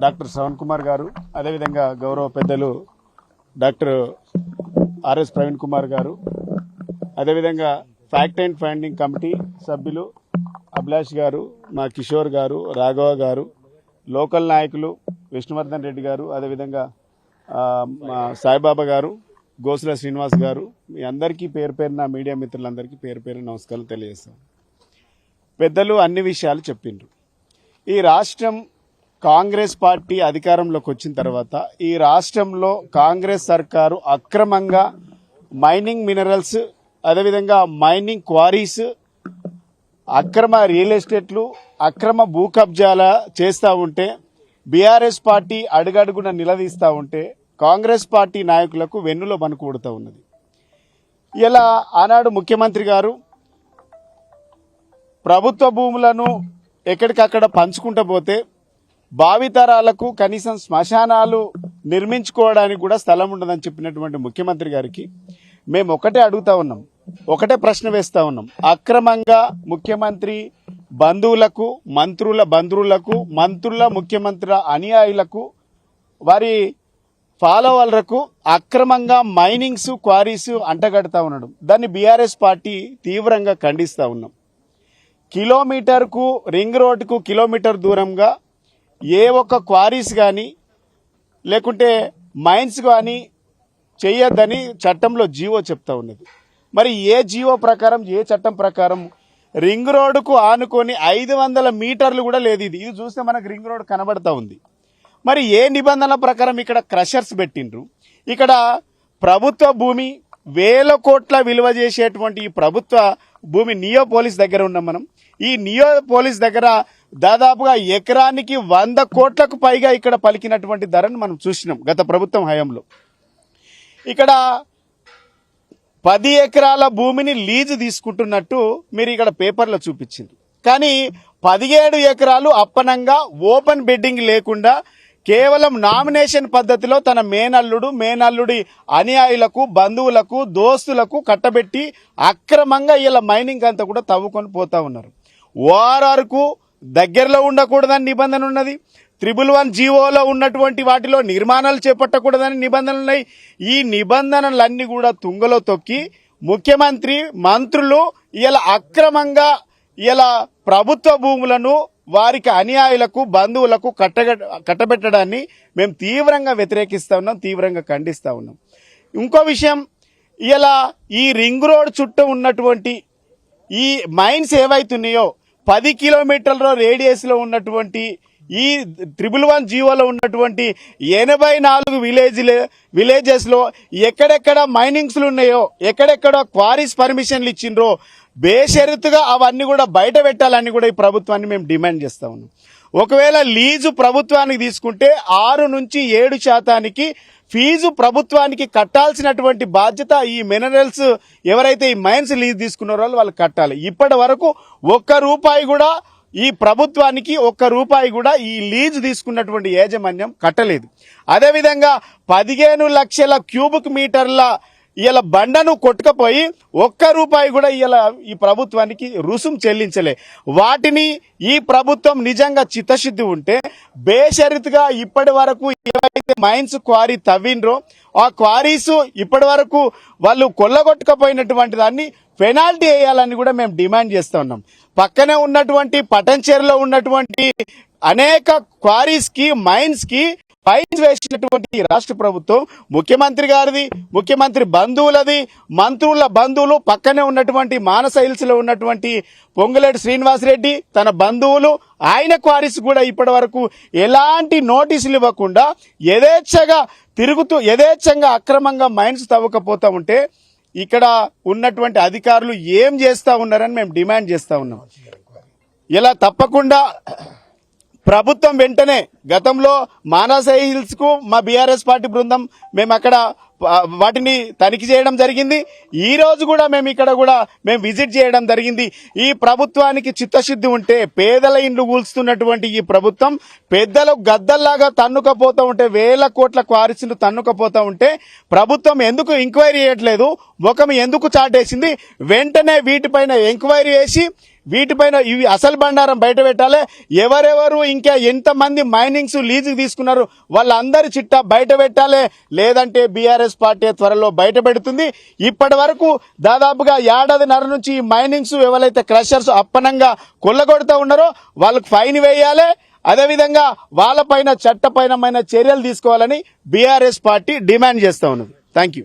Doctor Shravan Kumar గారు, అదేవిధంగా గౌరవ పెద్దలు డాక్టర్ ఆర్ఎస్ ప్రవీణ్ కుమార్ గారు, అదేవిధంగా ఫ్యాక్ట్ అండ్ ఫైండింగ్ కమిటీ సభ్యులు అభిలాష్ గారు, మా కిషోర్ గారు, రాఘవ గారు, లోకల్ నాయకులు విష్ణువర్ధన్ రెడ్డి గారు, అదేవిధంగా మా సాయిబాబా గారు, గోసుల శ్రీనివాస్ గారు, మీ అందరికీ పేరు పేరున మీడియా మిత్రులందరికీ పేరు పేరు నమస్కారాలు తెలియజేస్తాం. పెద్దలు అన్ని విషయాలు చెప్పిండ్రు. ఈ రాష్ట్రం కాంగ్రెస్ పార్టీ అధికారంలోకి వచ్చిన తర్వాత ఈ రాష్ట్రంలో కాంగ్రెస్ సర్కారు అక్రమంగా మైనింగ్ మినరల్స్, అదేవిధంగా మైనింగ్ క్వారీస్, అక్రమ రియల్ ఎస్టేట్లు, అక్రమ భూ కబ్జాల చేస్తూ ఉంటే బీఆర్ఎస్ పార్టీ అడుగడుగున నిలదీస్తూ ఉంటే కాంగ్రెస్ పార్టీ నాయకులకు వెన్నులో బనుకూడుతూ ఉన్నది. ఇలా ఆనాడు ముఖ్యమంత్రి గారు ప్రభుత్వ భూములను ఎక్కడికక్కడ పంచుకుంటూ పోతే భావితరాలకు కనీసం శ్మశానాలు నిర్మించుకోవడానికి కూడా స్థలం ఉండదని చెప్పినటువంటి ముఖ్యమంత్రి గారికి మేము ఒకటే అడుగుతా ఉన్నాం, ఒకటే ప్రశ్న వేస్తా ఉన్నాం. అక్రమంగా ముఖ్యమంత్రి బంధువులకు, మంత్రుల బంధువులకు, మంత్రుల ముఖ్యమంత్రి అనుయాయులకు, వారి ఫాలోవర్లకు అక్రమంగా మైనింగ్స్, క్వారీస్ అంటగడతా ఉన్నాడు. దాన్ని బీఆర్ఎస్ పార్టీ తీవ్రంగా ఖండిస్తూ ఉన్నాం. కిలోమీటర్కు రింగ్ రోడ్డుకు కిలోమీటర్ దూరంగా ఏ ఒక్క క్వారీస్ కానీ లేకుంటే మైన్స్ కానీ చేయొద్దని చట్టంలో జీవో చెప్తా ఉన్నది. మరి ఏ జీవో ప్రకారం, ఏ చట్టం ప్రకారం రింగ్ రోడ్డుకు ఆనుకొని 500 మీటర్లు కూడా లేదు. ఇది చూస్తే మనకు రింగ్ రోడ్ కనబడతా ఉంది. మరి ఏ నిబంధనల ప్రకారం ఇక్కడ క్రషర్స్ పెట్టిండ్రు? ఇక్కడ ప్రభుత్వ భూమి వేల కోట్ల విలువ చేసేటువంటి ఈ ప్రభుత్వ భూమి నియోపోలిస్ దగ్గర ఉన్నాం మనం. ఈ నియోపోలిస్ దగ్గర దాదాపుగా ఎకరానికి 100 కోట్లకు పైగా ఇక్కడ పలికినటువంటి ధరను మనం చూసినాం గత ప్రభుత్వం హయాంలో. ఇక్కడ 10 ఎకరాల భూమిని లీజు తీసుకుంటున్నట్టు మీరు ఇక్కడ పేపర్లో చూపించింది. కానీ 17 ఎకరాలు అప్పనంగా ఓపెన్ బెడ్డింగ్ లేకుండా కేవలం నామినేషన్ పద్ధతిలో తన మేనల్లుడి అనుయాయులకు, బంధువులకు, దోస్తులకు కట్టబెట్టి అక్రమంగా ఇలా మైనింగ్ అంతా కూడా తవ్వుకొని పోతా ఉన్నారు. ఓఆర్ఆర్కు దగ్గరలో ఉండకూడదని నిబంధన ఉన్నది. 111 జీవోలో ఉన్నటువంటి వాటిలో నిర్మాణాలు చేపట్టకూడదని నిబంధనలు ఉన్నాయి. ఈ నిబంధనలన్నీ కూడా తుంగలో తొక్కి ముఖ్యమంత్రి, మంత్రులు ఇలా అక్రమంగా ఇలా ప్రభుత్వ భూములను వారికి అనుయాయులకు, బంధువులకు కట్టబెట్టడాన్ని మేము తీవ్రంగా వ్యతిరేకిస్తా ఉన్నాం, తీవ్రంగా ఖండిస్తా ఉన్నాం. ఇంకో విషయం, ఇలా ఈ రింగ్ రోడ్ చుట్టూ ఉన్నటువంటి ఈ మైన్స్ ఏవైతున్నాయో 10 కిలోమీటర్ల రేడియస్లో ఉన్నటువంటి ఈ 111 జీవోలో ఉన్నటువంటి 84 విలేజెస్లో ఎక్కడెక్కడ మైనింగ్స్లు ఉన్నాయో, ఎక్కడెక్కడ క్వారీస్ పర్మిషన్లు ఇచ్చిండ్రో బేషరతుగా అవన్నీ కూడా బయట పెట్టాలని కూడా ఈ ప్రభుత్వాన్ని మేము డిమాండ్ చేస్తా ఉన్నాం. ఒకవేళ లీజు ప్రభుత్వానికి తీసుకుంటే 6 నుంచి 7% ఫీజు ప్రభుత్వానికి కట్టాల్సినటువంటి బాధ్యత ఈ మినరల్స్ ఎవరైతే ఈ మైన్స్ లీజ్ తీసుకున్నారో వాళ్ళు కట్టాలి. ఇప్పటి వరకు ₹1 కూడా ఈ ప్రభుత్వానికి ₹1 కూడా ఈ లీజు తీసుకున్నటువంటి యాజమాన్యం కట్టలేదు. అదేవిధంగా 15 లక్షల క్యూబిక్ మీటర్ల ఇలా బండను కొట్టుకపోయి ₹1 కూడా ఇలా ఈ ప్రభుత్వానికి రుసుము చెల్లించలే. వాటిని ఈ ప్రభుత్వం నిజంగా చిత్తశుద్ధి ఉంటే బేషరతుగా ఇప్పటి వరకు ఏవైతే మైన్స్ క్వారీ తవ్విండ్రో ఆ క్వారీస్ ఇప్పటి వరకు వాళ్ళు కొల్లగొట్టుకపోయినటువంటి దాన్ని పెనాల్టీ వేయాలని కూడా మేము డిమాండ్ చేస్తూ ఉన్నాం. పక్కనే ఉన్నటువంటి పటంచేరులో ఉన్నటువంటి అనేక క్వారీస్ కి, మైన్స్ కి ఫైన్స్ వేసినటువంటి రాష్ట్ర ప్రభుత్వం ముఖ్యమంత్రి గారిది, ముఖ్యమంత్రి బంధువులది, మంత్రుల బంధువులు, పక్కనే ఉన్నటువంటి మానస హిల్స్ లో ఉన్నటువంటి పొంగులేటి శ్రీనివాసరెడ్డి తన బంధువులు, ఆయన క్వారీస్ కూడా ఇప్పటి వరకు ఎలాంటి నోటీసులు ఇవ్వకుండా యథేచ్ఛగా తిరుగుతూ యథేచ్ఛంగా అక్రమంగా మైన్స్ తవ్వకపోతా ఉంటే ఇక్కడ ఉన్నటువంటి అధికారులు ఏం చేస్తా ఉన్నారని మేము డిమాండ్ చేస్తా ఉన్నాం. ఇలా తప్పకుండా ప్రభుత్వం వెంటనే, గతంలో మానస హిల్స్ కు మా బీఆర్ఎస్ పార్టీ బృందం మేము అక్కడ వాటిని తనిఖీ చేయడం జరిగింది. ఈ రోజు కూడా మేము విజిట్ చేయడం జరిగింది. ఈ ప్రభుత్వానికి చిత్తశుద్ధి ఉంటే పేదల ఇండ్లు కూల్స్తున్నటువంటి ఈ ప్రభుత్వం పెద్దలు గద్దల్లాగా తన్నుకపోతా ఉంటే, వేల కోట్ల క్వారీస్ను తన్నుకపోతా ఉంటే ప్రభుత్వం ఎందుకు ఎంక్వైరీ చేయట్లేదు, ముఖం ఎందుకు చాటేసింది? వెంటనే వీటిపైన ఎంక్వైరీ చేసి వీటిపైన ఇవి అసలు బండారం బయట పెట్టాలి. ఎవరెవరు ఇంకా ఎంతమంది మైనింగ్స్ లీజుకు తీసుకున్నారు వాళ్ళందరి చిట్టా బయట పెట్టాలి. లేదంటే బీఆర్ఎస్ పార్టీ త్వరలో బయట పెడుతుంది. ఇప్పటి వరకు దాదాపుగా ఏడాదిన్నర నుంచి ఈ మైనింగ్స్ ఎవరైతే క్రషర్స్ అప్పనంగా కొల్లగొడుతూ ఉన్నారో వాళ్ళకు ఫైన్ వేయాలి. అదేవిధంగా వాళ్ళపైన చట్టపరమైన చర్యలు తీసుకోవాలని బీఆర్ఎస్ పార్టీ డిమాండ్ చేస్తా ఉన్నది. Thank you.